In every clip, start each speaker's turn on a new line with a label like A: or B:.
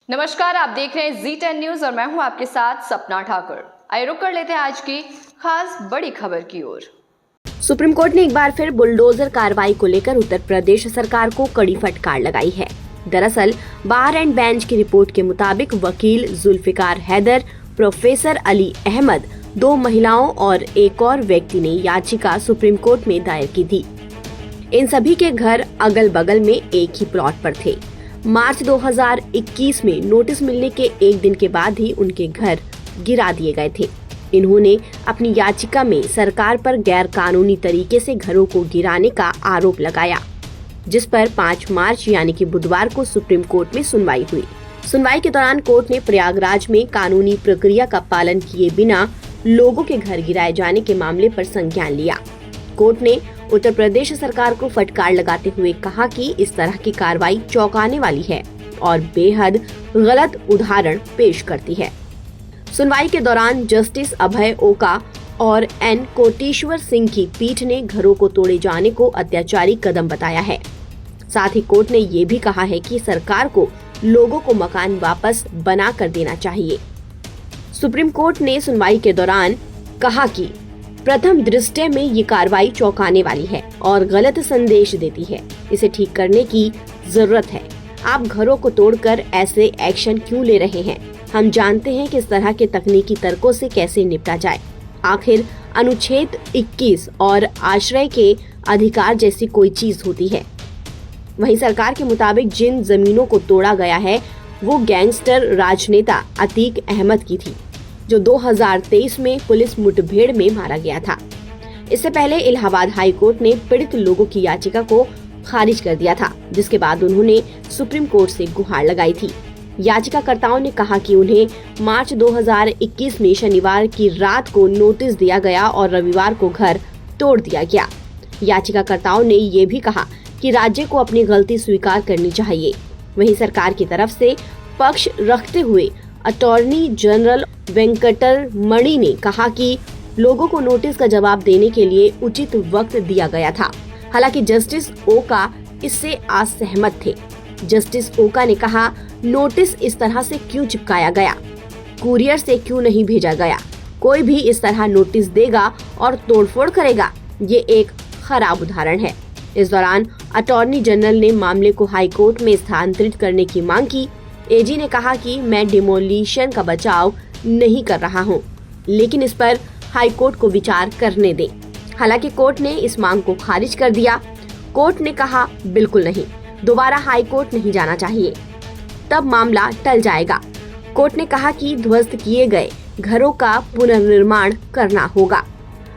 A: नमस्कार, आप देख रहे हैं Z10 न्यूज और मैं हूं आपके साथ सपना ठाकुर। आइए रुक कर लेते हैं आज की खास बड़ी खबर की ओर।
B: सुप्रीम कोर्ट ने एक बार फिर बुलडोजर कार्रवाई को लेकर उत्तर प्रदेश सरकार को कड़ी फटकार लगाई है। दरअसल बार एंड बेंच की रिपोर्ट के मुताबिक वकील जुल्फिकार हैदर, प्रोफेसर अली अहमद, 2 महिलाओं और एक और व्यक्ति ने याचिका सुप्रीम कोर्ट में दायर की थी। इन सभी के घर अगल बगल में एक ही प्लॉट पर थे। मार्च 2021 में नोटिस मिलने के एक दिन के बाद ही उनके घर गिरा दिए गए थे। इन्होंने अपनी याचिका में सरकार पर गैर कानूनी तरीके से घरों को गिराने का आरोप लगाया, जिस पर 5 मार्च यानी कि बुधवार को सुप्रीम कोर्ट में सुनवाई हुई। सुनवाई के दौरान कोर्ट ने प्रयागराज में कानूनी प्रक्रिया का पालन किए बिना लोगों के घर गिराए जाने के मामले पर संज्ञान लिया। कोर्ट ने उत्तर प्रदेश सरकार को फटकार लगाते हुए कहा कि इस तरह की कार्रवाई चौंकाने वाली है और बेहद गलत उदाहरण पेश करती है। सुनवाई के दौरान जस्टिस अभय ओका और एन कोटेश्वर सिंह की पीठ ने घरों को तोड़े जाने को अत्याचारी कदम बताया है। साथ ही कोर्ट ने ये भी कहा है कि सरकार को लोगों को मकान वापस बना कर देना चाहिए। सुप्रीम कोर्ट ने सुनवाई के दौरान कहा कि प्रथम दृष्टया में ये कार्रवाई चौंकाने वाली है और गलत संदेश देती है। इसे ठीक करने की जरूरत है। आप घरों को तोड़कर ऐसे एक्शन क्यों ले रहे हैं? हम जानते हैं कि इस तरह के तकनीकी तर्कों से कैसे निपटा जाए। आखिर अनुच्छेद 21 और आश्रय के अधिकार जैसी कोई चीज होती है। वहीं सरकार के मुताबिक जिन जमीनों को तोड़ा गया है वो गैंगस्टर राजनेता अतीक अहमद की थी, जो 2023 में पुलिस मुठभेड़ में मारा गया था। इससे पहले इलाहाबाद हाई कोर्ट ने पीड़ित लोगों की याचिका को खारिज कर दिया था, जिसके बाद उन्होंने सुप्रीम कोर्ट से गुहार लगाई थी। याचिकाकर्ताओं ने कहा कि उन्हें मार्च 2021 में शनिवार की रात को नोटिस दिया गया और रविवार को घर तोड़ दिया गया। याचिकाकर्ताओं ने ये भी कहा कि राज्य को अपनी गलती स्वीकार करनी चाहिए। वहीं सरकार की तरफ से पक्ष रखते हुए अटॉर्नी जनरल वेंकटर मणि ने कहा कि लोगों को नोटिस का जवाब देने के लिए उचित वक्त दिया गया था। हालांकि जस्टिस ओका इससे असहमत थे। जस्टिस ओका ने कहा, नोटिस इस तरह से क्यों चिपकाया गया? कुरियर से क्यों नहीं भेजा गया? कोई भी इस तरह नोटिस देगा और तोड़फोड़ करेगा, ये एक खराब उदाहरण है। इस दौरान अटॉर्नी जनरल ने मामले को हाई कोर्ट में स्थानांतरित करने की मांग की। एजी ने कहा कि मैं डिमोलिशन का बचाव नहीं कर रहा हूं, लेकिन इस पर हाई कोर्ट को विचार करने दें। हालांकि कोर्ट ने इस मांग को खारिज कर दिया। कोर्ट ने कहा, बिल्कुल नहीं, दोबारा हाई कोर्ट नहीं जाना चाहिए, तब मामला टल जाएगा। कोर्ट ने कहा कि ध्वस्त किए गए घरों का पुनर्निर्माण करना होगा।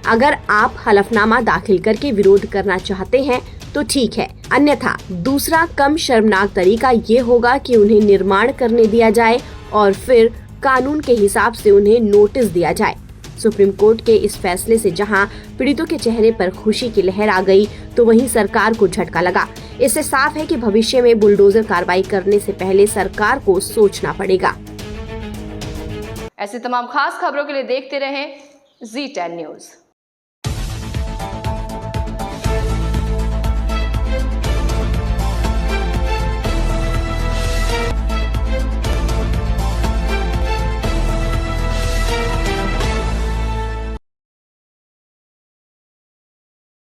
B: अगर आप हलफनामा दाखिल करके विरोध करना चाहते हैं तो ठीक है, अन्यथा दूसरा कम शर्मनाक तरीका ये होगा कि उन्हें निर्माण करने दिया जाए और फिर कानून के हिसाब से उन्हें नोटिस दिया जाए। सुप्रीम कोर्ट के इस फैसले से जहां पीड़ितों के चेहरे पर खुशी की लहर आ गई, तो वहीं सरकार को झटका लगा। इससे साफ है कि भविष्य में बुलडोजर कार्रवाई करने से पहले सरकार को सोचना पड़ेगा।
A: ऐसे तमाम खास खबरों के लिए देखते रहें Z10 न्यूज।